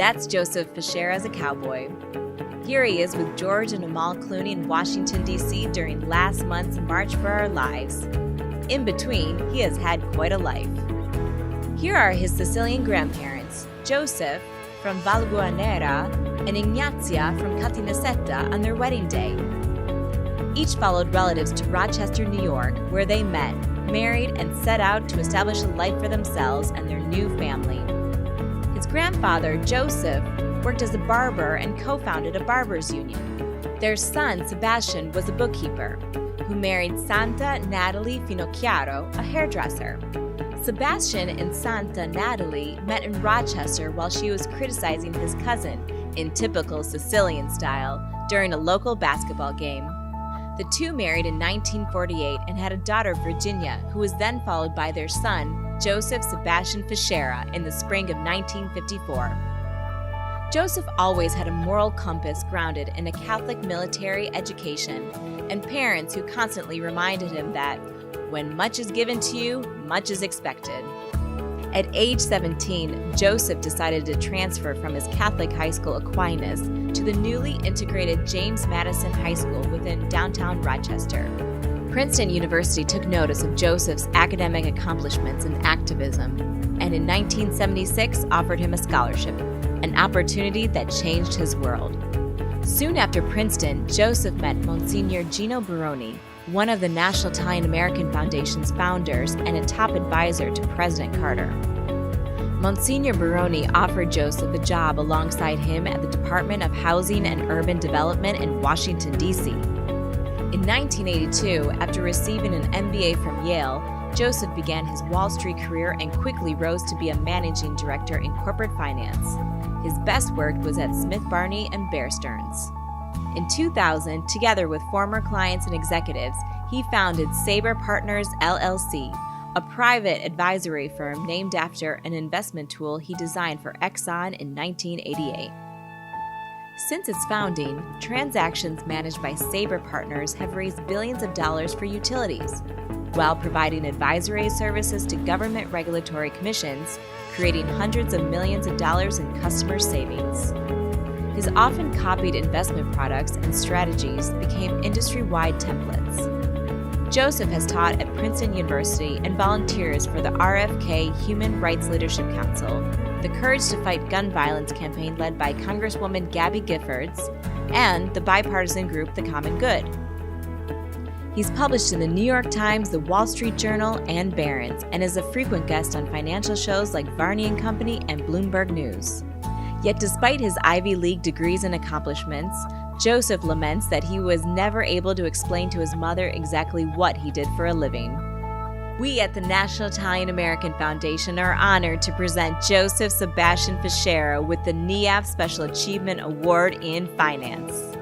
That's Joseph Fichera as a cowboy. Here he is with George and Amal Clooney in Washington, D.C. during last month's March for Our Lives. In between, he has had quite a life. Here are his Sicilian grandparents, Joseph from Valguanera and Ignazia from Caltanissetta on their wedding day. Each followed relatives to Rochester, New York, where they met, married, and set out to establish a life for themselves and their new family. His grandfather, Joseph, worked as a barber and co-founded a barbers' union. Their son, Sebastian, was a bookkeeper, who married Santa Natalie Finocchiaro, a hairdresser. Sebastian and Santa Natalie met in Rochester while she was criticizing his cousin, in typical Sicilian style, during a local basketball game. The two married in 1948 and had a daughter, Virginia, who was then followed by their son, Joseph Sebastian Fichera, in the spring of 1954. Joseph always had a moral compass grounded in a Catholic military education and parents who constantly reminded him that when much is given to you, much is expected. At age 17, Joseph decided to transfer from his Catholic high school Aquinas to the newly integrated James Madison High School within downtown Rochester. Princeton University took notice of Joseph's academic accomplishments and activism, and in 1976 offered him a scholarship, an opportunity that changed his world. Soon after Princeton, Joseph met Monsignor Gino Baroni, one of the National Italian-American Foundation's founders and a top advisor to President Carter. Monsignor Baroni offered Joseph a job alongside him at the Department of Housing and Urban Development in Washington, D.C. In 1982, after receiving an MBA from Yale, Joseph began his Wall Street career and quickly rose to be a managing director in corporate finance. His best work was at Smith Barney and Bear Stearns. In 2000, together with former clients and executives, he founded Sabre Partners LLC, a private advisory firm named after an investment tool he designed for Exxon in 1988. Since its founding, transactions managed by Sabre Partners have raised billions of dollars for utilities, while providing advisory services to government regulatory commissions, creating hundreds of millions of dollars in customer savings. His often copied investment products and strategies became industry-wide templates. Joseph has taught at Princeton University and volunteers for the RFK Human Rights Leadership Council, the Courage to Fight Gun Violence campaign led by Congresswoman Gabby Giffords, and the bipartisan group The Common Good. He's published in the New York Times, the Wall Street Journal, and Barron's, and is a frequent guest on financial shows like Varney & Company and Bloomberg News. Yet despite his Ivy League degrees and accomplishments, Joseph laments that he was never able to explain to his mother exactly what he did for a living. We at the National Italian-American Foundation are honored to present Joseph Sebastian Fichera with the NIAF Special Achievement Award in Finance.